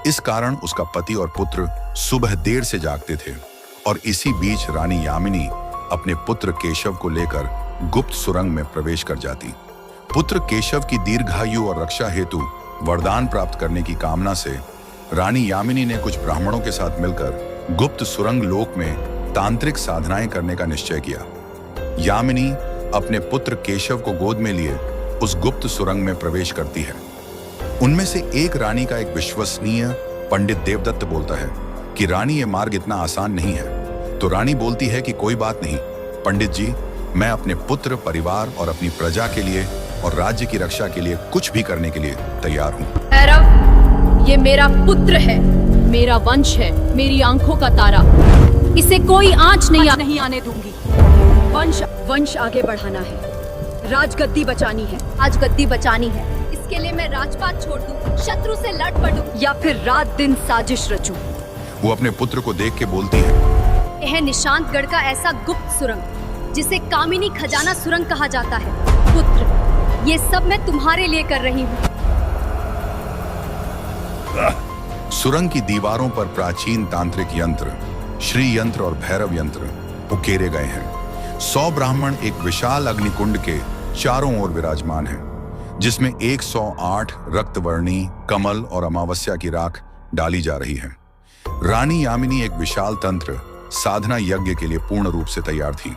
इस कारण उसका पति और पुत्र सुबह देर से जागते थे और इसी बीच रानी यामिनी अपने पुत्र केशव को लेकर गुप्त सुरंग में प्रवेश कर जाती। पुत्र केशव की दीर्घायु और रक्षा हेतु वरदान प्राप्त करने की कामना से रानी यामिनी ने कुछ ब्राह्मणों के साथ मिलकर गुप्त सुरंग लोक में तांत्रिक साधनाएं करने का निश्चय किया। यामिनी अपने पुत्र केशव को गोद में लिए उस गुप्त सुरंग में प्रवेश करती है। उनमें से एक रानी का एक विश्वसनीय पंडित देवदत्त बोलता है कि रानी ये मार्ग इतना आसान नहीं है। तो रानी बोलती है कि कोई बात नहीं पंडित जी, मैं अपने पुत्र, परिवार और अपनी प्रजा के लिए और राज्य की रक्षा के लिए कुछ भी करने के लिए तैयार हूँ। भैरव, ये मेरा पुत्र है, मेरा वंश है, मेरी आंखों का तारा। इसे कोई आंच नहीं आने दूंगी। वंश आगे बढ़ाना है, राजगद्दी बचानी है। आज गद्दी बचानी है, इसके लिए मैं राजपाट छोड़ दूं, शत्रु से लड़ पड़ूं, या फिर रात दिन साजिश रचूं। वो अपने पुत्र को देख के बोलती है, यह निशांतगढ़ का ऐसा गुप्त सुरंग जिसे कामिनी खजाना सुरंग कहा जाता है। पुत्र, ये सब मैं तुम्हारे लिए कर रही हूँ। सुरंग की दीवारों पर प्राचीन तांत्रिक यंत्र, श्री यंत्र और भैरव यंत्र उकेरे गए हैं। 100 ब्राह्मण एक विशाल अग्निकुंड के चारों ओर विराजमान हैं, जिसमें 108 रक्तवर्णी कमल और अमावस्या की राख डाली जा रही है। रानी यामिनी एक विशाल तंत्र साधना यज्ञ के लिए पूर्ण रूप से तैयार थी।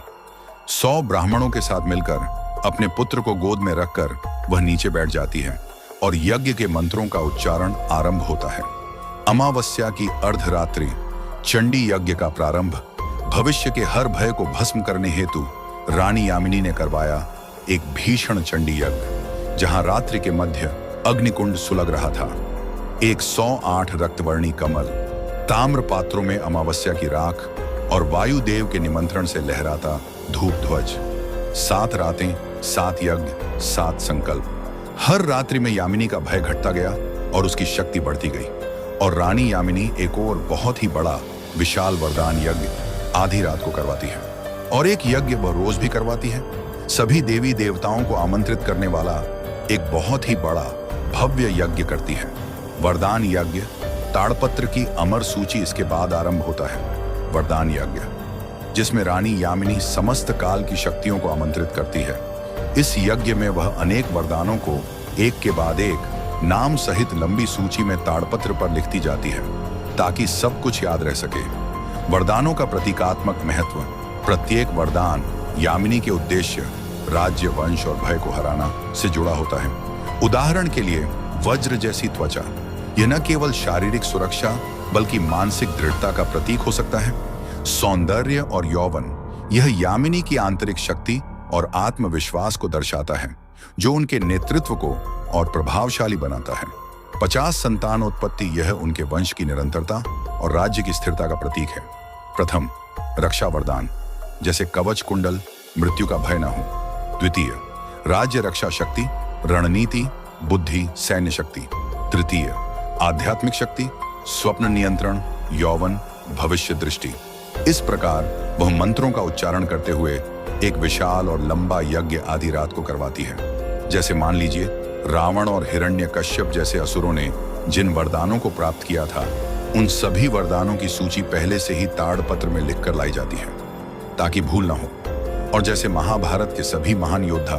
100 ब्राह्मणों के साथ मिलकर अपने पुत्र को गोद में रखकर वह नीचे बैठ जाती है और यज्ञ के मंत्रों का उच्चारण आरंभ होता है। अमावस्या की अर्धरात्रि चंडी यज्ञ का प्रारंभ भविष्य के हर भय को भस्म करने हेतु रानी यामिनी ने करवाया एक भीषण चंडी यज्ञ, जहां रात्रि के मध्य अग्निकुंड सुलग रहा था। 108 रक्तवर्णी कमल, ताम्र पात्रों में अमावस्या की राख और वायुदेव के निमंत्रण से लहराता धूप ध्वज। 7 रातें, 7 यज्ञ, 7 संकल्प। हर रात्रि में यामिनी का भय घटता गया और उसकी शक्ति बढ़ती गई और रानी यामिनी एक और बहुत ही बड़ा विशाल वरदान यज्ञ आधी रात को करवाती है और एक यज्ञ वह रोज भी करवाती है। सभी देवी देवताओं को आमंत्रित करने वाला एक बहुत ही बड़ा भव्य यज्ञ करती है। वरदान यज्ञ ताड़पत्र की अमर सूची इसके बाद आरंभ होता है। वरदान यज्ञ, जिसमें रानी यामिनी समस्त काल की शक्तियों को आमंत्रित करती है। इस यज्ञ में वह अनेक वरदानों को एक के बाद एक नाम सहित लंबी सूची में ताड़पत्र पर लिखती जाती है ताकि सब कुछ याद रह सके। वरदानों का प्रतीकात्मक महत्व, प्रत्येक वरदान यामिनी के उद्देश्य, राज्य, वंश और भय को हराना से जुड़ा होता है। उदाहरण के लिए वज्र जैसी त्वचा, यह न केवल शारीरिक सुरक्षा बल्कि मानसिक दृढ़ता का प्रतीक हो सकता है। सौंदर्य और यौवन, यह यामिनी की आंतरिक शक्ति और आत्मविश्वास को दर्शाता है, जो उनके नेतृत्व को और प्रभावशाली बनाता है। 50 संतानोत्पत्ति, यह उनके वंश की निरंतरता और राज्य की स्थिरता का प्रतीक है। प्रथम, रक्षा वरदान, जैसे कवच कुंडल, मृत्यु का भय न हो। द्वितीय, राज्य रक्षा शक्ति, रणनीति, बुद्धि, सैन्य शक्ति। तृतीय, आध्यात्मिक शक्ति, स्वप्न नियंत्रण, यौवन, भविष्य दृष्टि। इस प्रकार वह मंत्रों का उच्चारण करते हुए एक विशाल और लंबा यज्ञ आधी रात को करवाती है। जैसे मान लीजिए रावण और हिरण्यकश्यप जैसे असुरों ने जिन वरदानों को प्राप्त किया था, उन सभी वरदानों की सूची पहले से ही ताड़पत्र में लिखकर लाई जाती है ताकि भूल ना हो। और जैसे महाभारत के सभी महान योद्धा